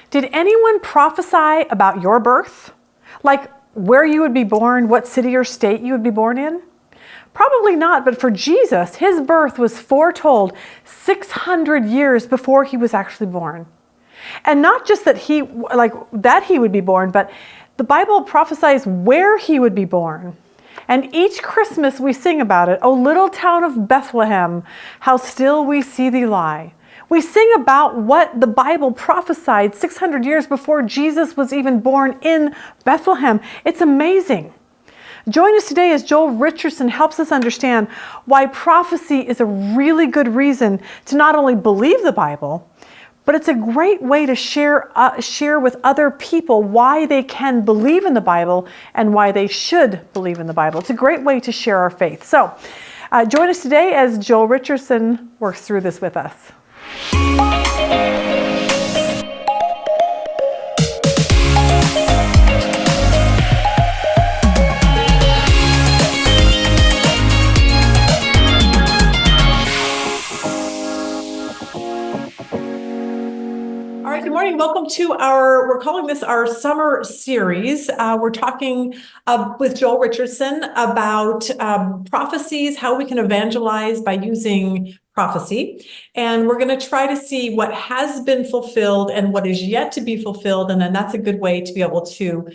Did anyone prophesy about your birth? Like where you would be born, what city or state you would be born in? Probably not, but for Jesus, his birth was foretold 600 years before he was actually born. And not just that he would be born, but the Bible prophesies where he would be born. And each Christmas we sing about it, "O little town of Bethlehem, how still we see thee lie." We sing about what the Bible prophesied 600 years before Jesus was even born in Bethlehem. It's amazing. Join us today as Joel Richardson helps us understand why prophecy is a really good reason to not only believe the Bible, but it's a great way to share with other people why they can believe in the Bible and why they should believe in the Bible. It's a great way to share our faith. So join us today as Joel Richardson works through this with us. Good morning. Welcome to we're calling this our summer series. We're talking with Joel Richardson about prophecies, how we can evangelize by using prophecy. And we're going to try to see what has been fulfilled and what is yet to be fulfilled. And then that's a good way to be able to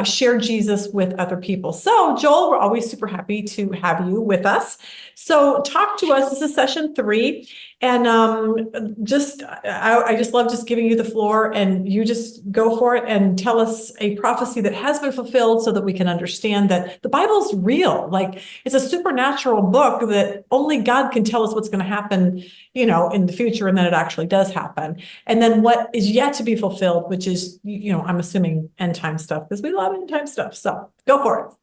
share Jesus with other people. So Joel, we're always super happy to have you with us. So talk to us. This is session 3. And I just love just giving you the floor, and you just go for it and tell us a prophecy that has been fulfilled so that we can understand that the Bible's real. Like, it's a supernatural book that only God can tell us what's going to happen, in the future, and then it actually does happen. And then what is yet to be fulfilled, which is, I'm assuming end time stuff, because we love end time stuff. So go for it.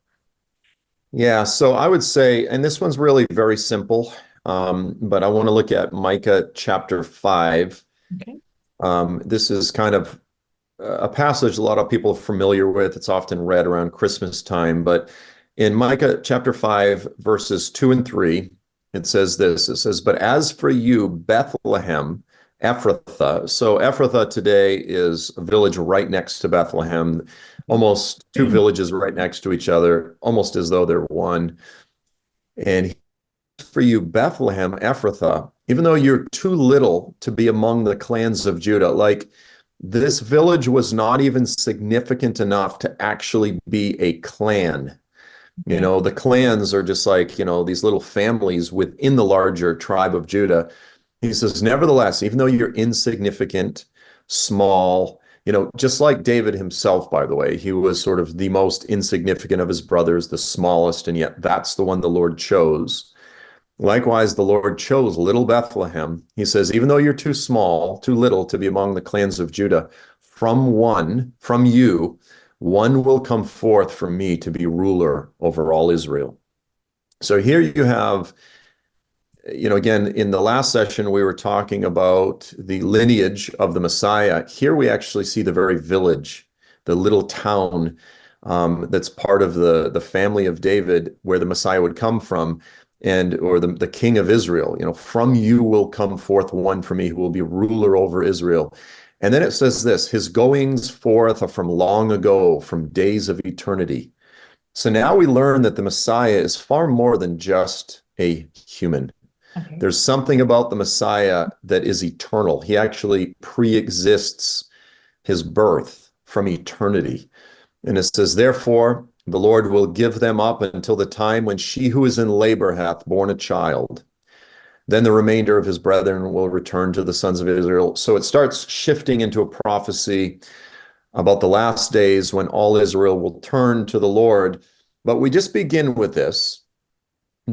Yeah, so I would say, and this one's really very simple. But I want to look at Micah chapter 5. Okay. This is kind of a passage a lot of people are familiar with. It's often read around Christmas time. But in Micah chapter 5, verses 2 and 3, it says this. It says, "But as for you, Bethlehem, Ephrathah." So Ephrathah today is a village right next to Bethlehem, almost two villages right next to each other, almost as though they're one. And for you, Bethlehem, Ephrathah, even though you're too little to be among the clans of Judah, like this village was not even significant enough to actually be a clan. The clans are just like, these little families within the larger tribe of Judah. He says, nevertheless, even though you're insignificant, small, just like David himself, by the way, he was sort of the most insignificant of his brothers, the smallest, and yet that's the one the Lord chose. Likewise, the Lord chose little Bethlehem. He says, even though you're too small, too little to be among the clans of Judah, from you, one will come forth from me to be ruler over all Israel. So here you have, again, in the last session, we were talking about the lineage of the Messiah. Here we actually see the very village, the little town that's part of the family of David, where the Messiah would come from. Or the king of Israel, from you will come forth one for me who will be ruler over Israel. And then it says this, his goings forth are from long ago, from days of eternity. So now we learn that the Messiah is far more than just a human. Okay. There's something about the Messiah that is eternal. He actually pre-exists his birth from eternity. And it says, therefore, the Lord will give them up until the time when she who is in labor hath borne a child. Then the remainder of his brethren will return to the sons of Israel. So it starts shifting into a prophecy about the last days when all Israel will turn to the Lord. But we just begin with this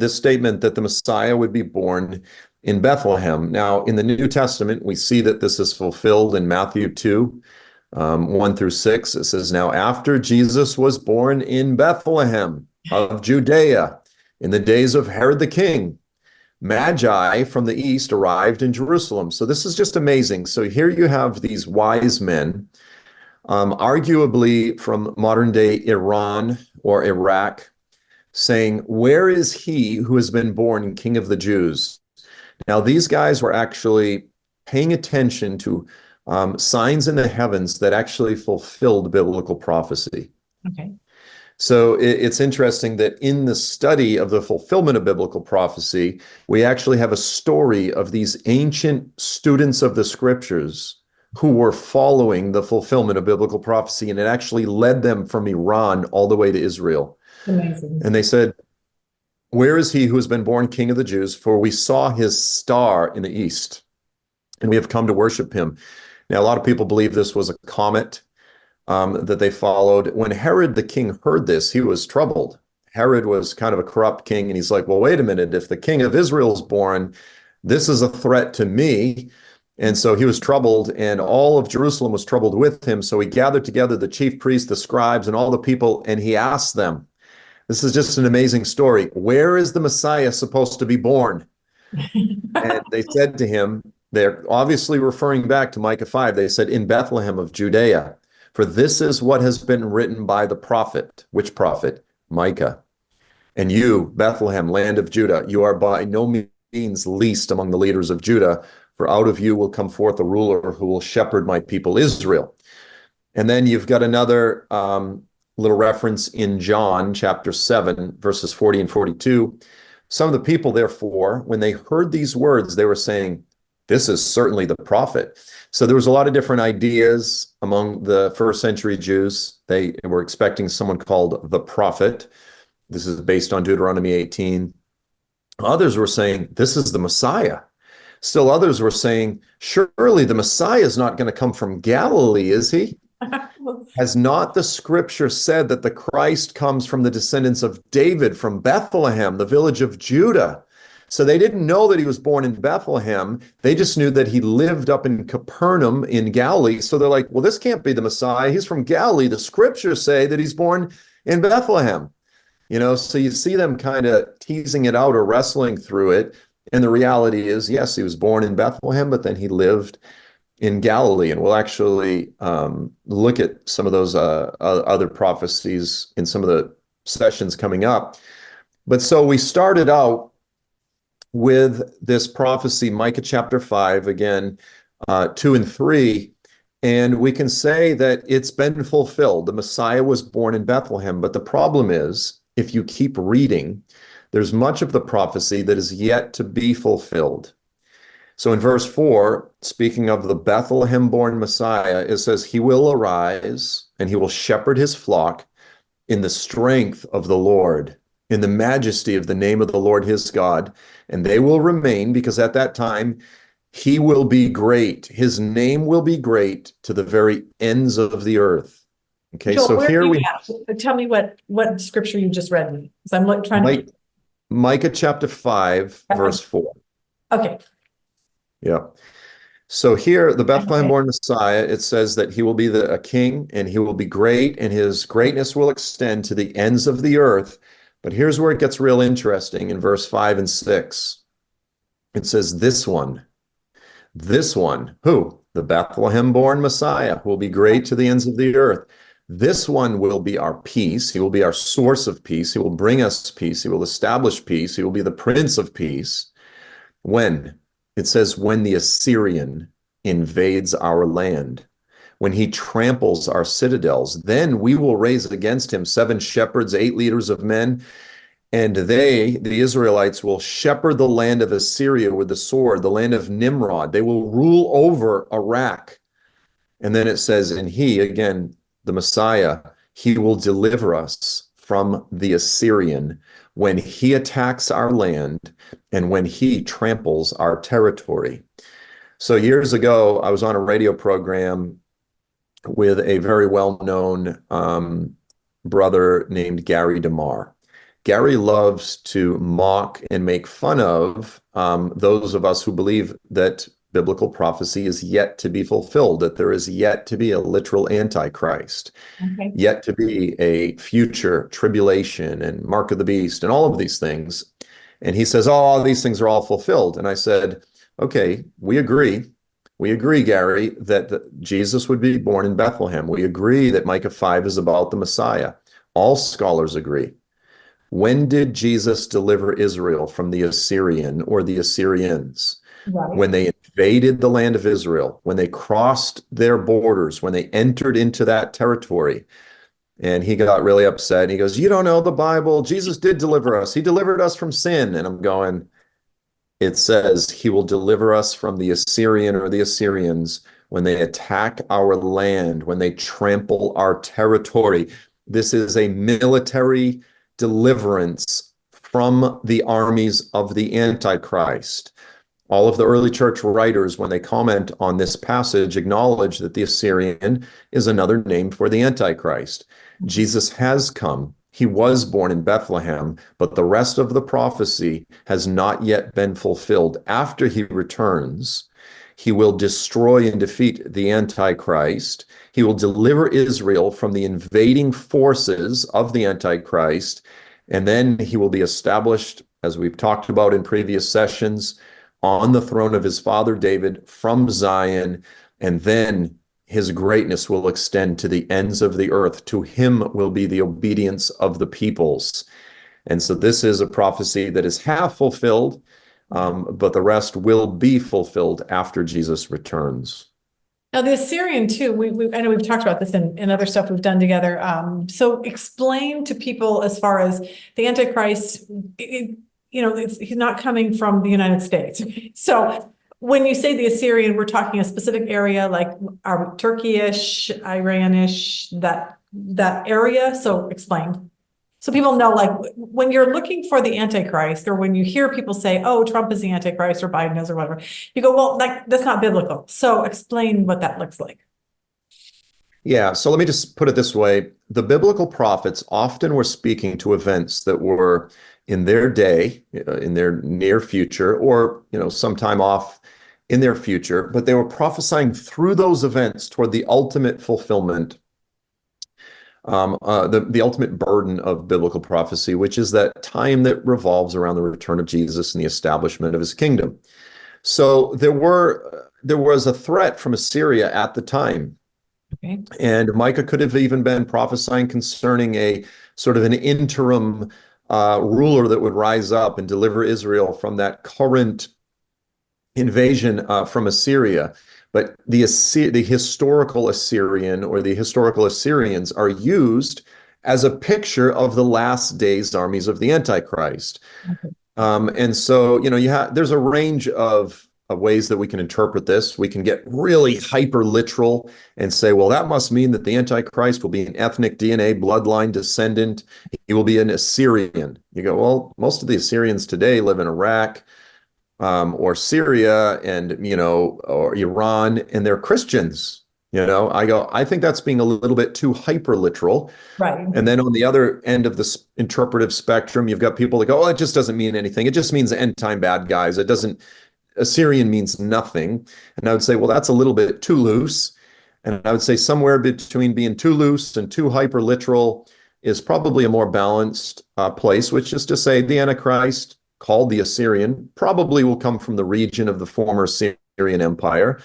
statement that the Messiah would be born in Bethlehem. Now, in the New Testament, we see that this is fulfilled in Matthew 2. 1 through 6, it says, now after Jesus was born in Bethlehem of Judea, in the days of Herod the king, Magi from the east arrived in Jerusalem. So this is just amazing. So here you have these wise men, arguably from modern day Iran or Iraq, saying, where is he who has been born King of the Jews? Now, these guys were actually paying attention to signs in the heavens that actually fulfilled biblical prophecy. Okay. So it's interesting that in the study of the fulfillment of biblical prophecy, we actually have a story of these ancient students of the scriptures who were following the fulfillment of biblical prophecy, and it actually led them from Iran all the way to Israel. Amazing. And they said, "Where is he who has been born King of the Jews? For we saw his star in the east, and we have come to worship him." Now, a lot of people believe this was a comet that they followed. When Herod the king heard this, he was troubled. Herod was kind of a corrupt king, and he's like, well, wait a minute, if the king of Israel is born, this is a threat to me. And so he was troubled, and all of Jerusalem was troubled with him. So he gathered together the chief priests, the scribes, and all the people, and he asked them, this is just an amazing story, where is the Messiah supposed to be born? And they said to him, they're obviously referring back to Micah 5, they said, in Bethlehem of Judea. For this is what has been written by the prophet. Which prophet? Micah. And you, Bethlehem, land of Judah, you are by no means least among the leaders of Judah, for out of you will come forth a ruler who will shepherd my people Israel. And then you've got another little reference in John chapter 7, verses 40 and 42. Some of the people, therefore, when they heard these words, they were saying, this is certainly the prophet. So there was a lot of different ideas among the first century Jews. They were expecting someone called the prophet. This is based on Deuteronomy 18. Others were saying, this is the Messiah. Still others were saying, surely the Messiah is not going to come from Galilee, is he? Has not the scripture said that the Christ comes from the descendants of David, from Bethlehem, the village of Judah? So they didn't know that he was born in Bethlehem. They just knew that he lived up in Capernaum in Galilee. So they're like, well, this can't be the Messiah. He's from Galilee. The scriptures say that he's born in Bethlehem. You know, so you see them kind of teasing it out or wrestling through it. And the reality is, yes, he was born in Bethlehem, but then he lived in Galilee. And we'll actually look at some of those other prophecies in some of the sessions coming up. But so we started out with this prophecy, Micah chapter 5, again, 2 and 3, and we can say that it's been fulfilled. The Messiah was born in Bethlehem, but the problem is, if you keep reading, there's much of the prophecy that is yet to be fulfilled. So in verse 4, speaking of the Bethlehem-born Messiah, it says, he will arise, and he will shepherd his flock in the strength of the Lord, in the majesty of the name of the Lord his God, and they will remain, because at that time he will be great. His name will be great to the very ends of the earth. Okay, Joel, so here we tell me what scripture you just read me. So I'm trying to Micah chapter 5, verse 4. Okay. Yeah. So here, the Bethlehem-born Messiah, it says that he will be a king, and he will be great, and his greatness will extend to the ends of the earth. But here's where it gets real interesting in verse 5 and 6. It says, this one, who? The Bethlehem-born Messiah, who will be great to the ends of the earth. This one will be our peace. He will be our source of peace. He will bring us peace. He will establish peace. He will be the Prince of Peace. When? It says, when the Assyrian invades our land, when he tramples our citadels, then we will raise against him 7 shepherds, 8 leaders of men, and they, the Israelites, will shepherd the land of Assyria with the sword, the land of Nimrod. They will rule over Iraq. And then it says, and he, again, the Messiah, he will deliver us from the Assyrian when he attacks our land and when he tramples our territory. So years ago, I was on a radio program with a very well-known brother named Gary DeMar. Gary loves to mock and make fun of those of us who believe that biblical prophecy is yet to be fulfilled, that there is yet to be a literal Antichrist, yet to be a future tribulation and mark of the beast and all of these things. And he says, oh, these things are all fulfilled. And I said, okay, we agree. We agree, Gary, that Jesus would be born in Bethlehem. We agree that Micah 5 is about the Messiah. All scholars agree. When did Jesus deliver Israel from the Assyrian or the Assyrians? Right. when they invaded the land of Israel, when they crossed their borders, when they entered into that territory. And he got really upset. And he goes, "You don't know the Bible. Jesus did deliver us. He delivered us from sin." And I'm going, it says he will deliver us from the Assyrian or the Assyrians when they attack our land, when they trample our territory. This is a military deliverance from the armies of the Antichrist. All of the early church writers, when they comment on this passage, acknowledge that the Assyrian is another name for the Antichrist. Jesus has come. He was born in Bethlehem, but the rest of the prophecy has not yet been fulfilled. After he returns, he will destroy and defeat the Antichrist. He will deliver Israel from the invading forces of the Antichrist, and then he will be established, as we've talked about in previous sessions, on the throne of his father David from Zion, and then his greatness will extend to the ends of the earth. To him will be the obedience of the peoples. And so this is a prophecy that is half fulfilled, but the rest will be fulfilled after Jesus returns. Now, the Assyrian too, I know we've talked about this in other stuff we've done together. So explain to people as far as the Antichrist, he's not coming from the United States. So when you say the Assyrian, we're talking a specific area like Turkey-ish, Iranish, that area. So explain. So people know, like, when you're looking for the Antichrist, or when you hear people say, "Oh, Trump is the Antichrist," or Biden is, or whatever, you go, "Well, that's not biblical." So explain what that looks like. Yeah, so let me just put it this way. The biblical prophets often were speaking to events that were in their day, in their near future, or sometime off in their future, but they were prophesying through those events toward the ultimate fulfillment, the ultimate burden of biblical prophecy, which is that time that revolves around the return of Jesus and the establishment of his kingdom. So there was a threat from Assyria at the time. Okay. And Micah could have even been prophesying concerning a sort of an interim ruler that would rise up and deliver Israel from that current invasion from Assyria. But the historical Assyrian or the historical Assyrians are used as a picture of the last days armies of the Antichrist. Okay. And so, there's a range of ways that we can interpret this. We can get really hyper literal and say, well, that must mean that the Antichrist will be an ethnic DNA bloodline descendant. He will be an Assyrian. You go, well, most of the Assyrians today live in Iraq, or Syria, and or Iran, and they're Christians. I think that's being a little bit too hyper literal. Right. And then on the other end of the interpretive spectrum, you've got people that go, "Oh, it just doesn't mean anything. It just means end time bad guys. It doesn't. Assyrian means nothing." And I would say, well, that's a little bit too loose. And I would say somewhere between being too loose and too hyper literal is probably a more balanced place, which is to say the Antichrist, called the Assyrian, probably will come from the region of the former Syrian Empire,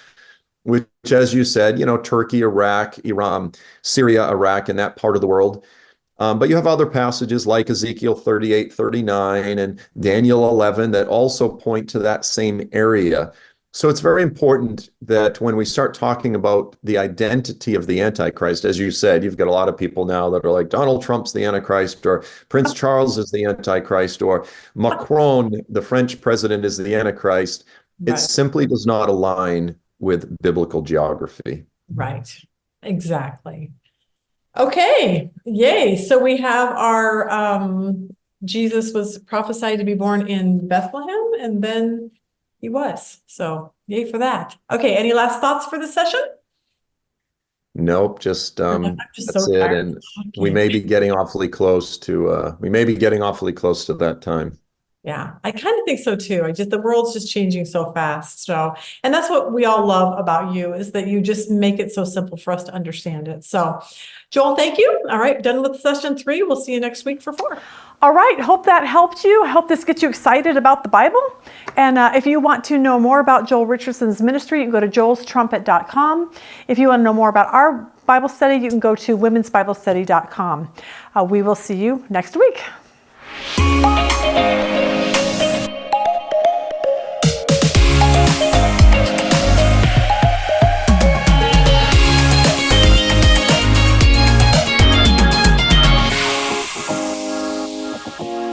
which, as you said, Turkey, Iraq, Iran, Syria, Iraq, and that part of the world. But you have other passages like Ezekiel 38:39 and Daniel 11 that also point to that same area. So it's very important that when we start talking about the identity of the Antichrist, as you said, you've got a lot of people now that are like, Donald Trump's the Antichrist, or Prince Charles is the Antichrist, or Macron, the French president, is the Antichrist. It Right. simply does not align with biblical geography. Right. Exactly. Okay. Yay. So we have our Jesus was prophesied to be born in Bethlehem, and then he was. So yay for that. Okay. Any last thoughts for this session? Nope, just I'm just that's so it. tired And of talking. we may be getting awfully close to that time. Yeah, I kind of think so too. The world's just changing so fast. So, and that's what we all love about you, is that you just make it so simple for us to understand it. So, Joel, thank you. All right, done with session 3. We'll see you next week for 4. All right, hope that helped you. I hope this gets you excited about the Bible. And if you want to know more about Joel Richardson's ministry, you can go to joelstrumpet.com. If you want to know more about our Bible study, you can go to womensbiblestudy.com. We will see you next week. you.